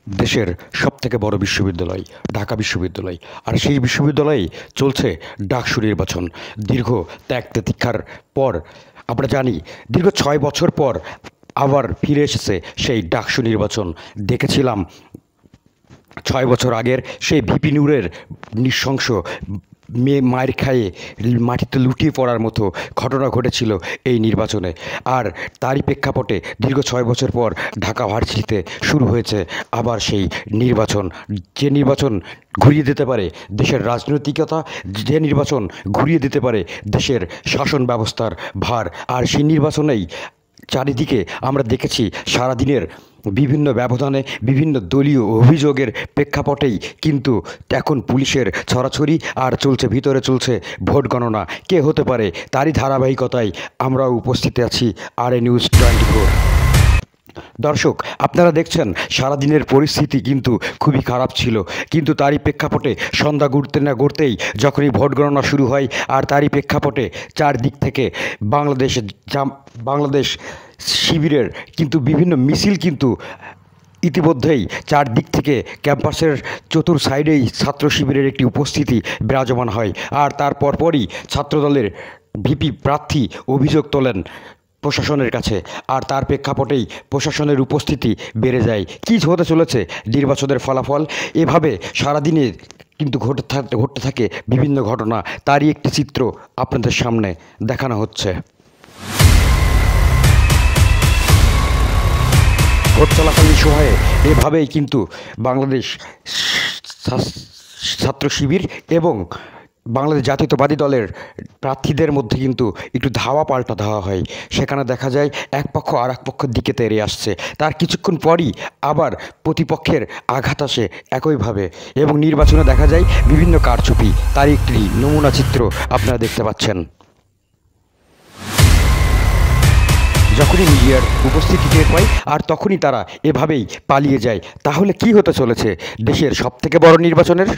দেশের সবথেকে বড় বিশ্ববিদ্যালয় ঢাকা বিশ্ববিদ্যালয়। আর সেই বিশ্ববিদ্যালয়ে চলছে ডাকসু নির্বাচন। দীর্ঘ ত্যাগ তিতিক্ষার পর আমরা জানি দীর্ঘ ৬ বছর পর আবার ফিরে এসেছে সেই ডাকসু নির্বাচন। দেখেছিলাম ৬ বছর আগের সেই ভিপি নূরের নৃশংস মায়ের খায়ে মাটিতে লুটিয়ে পড়ার মতো ঘটনা ঘটেছিল এই নির্বাচনে। আর তারই প্রেক্ষাপটে দীর্ঘ ৬ বছর পর ঢাকা ভার্সিটিতে শুরু হয়েছে আবার সেই নির্বাচন, যে নির্বাচন ঘুরিয়ে দিতে পারে দেশের রাজনৈতিকতা, যে নির্বাচন ঘুরিয়ে দিতে পারে দেশের শাসন ব্যবস্থার ভার। আর সেই নির্বাচনেই চারিদিকে আমরা দেখেছি সারাদিনের বিভিন্ন ব্যবধানে বিভিন্ন দলীয় অভিযোগের প্রেক্ষাপটেই কিন্তু এখন পুলিশের ছড়াছড়ি আর ভিতরে চলছে ভোট গণনা। কে হতে পারে তারই ধারাবাহিকতায় আমরাও উপস্থিত আছি RA News 24। দর্শক, আপনারা দেখছেন সারাদিনের পরিস্থিতি কিন্তু খুবই খারাপ ছিল, কিন্তু তারই প্রেক্ষাপটে সন্ধ্যা ঘুরতে না ঘুরতেই যখনই ভোট গণনা শুরু হয় আর তারই প্রেক্ষাপটে চারদিক থেকে বাংলাদেশ শিবিরের কিন্তু বিভিন্ন মিছিল কিন্তু ইতিমধ্যেই চারদিক থেকে ক্যাম্পাসের চতুর সাইডেই ছাত্র শিবিরের একটি উপস্থিতি বিরাজমান হয়। আর তার পরপরই ছাত্রদলের ভিপি প্রার্থী অভিযোগ তোলেন প্রশাসনের কাছে, আর তার প্রেক্ষাপটেই প্রশাসনের উপস্থিতি বেড়ে যায়। কী হতে চলেছে নির্বাচনের ফলাফল, এভাবে সারাদিনে কিন্তু ঘটতে থাকে বিভিন্ন ঘটনা। তারই একটি চিত্র আপনাদের সামনে দেখানো হচ্ছে। ভোট চলাকালীন সময়ে এভাবেই কিন্তু বাংলাদেশ ছাত্র শিবির এবং বাংলাদেশ জাতীয়তাবাদী দলের প্রার্থীদের মধ্যে কিন্তু একটু ধাওয়া পাল্টা ধাওয়া হয়। সেখানে দেখা যায় এক পক্ষ আর এক পক্ষের দিকে তেড়ে আসছে, তার কিছুক্ষণ পরই আবার প্রতিপক্ষের আঘাত আসে একইভাবে, এবং নির্বাচনে দেখা যায় বিভিন্ন কারচুপি। তার একটি নমুনা চিত্র আপনারা দেখতে পাচ্ছেন। যখনই মিডিয়ার উপস্থিতি টের পায় আর তখনই তারা এভাবেই পালিয়ে যায়। তাহলে কি হতে চলেছে দেশের সবথেকে বড় নির্বাচনের?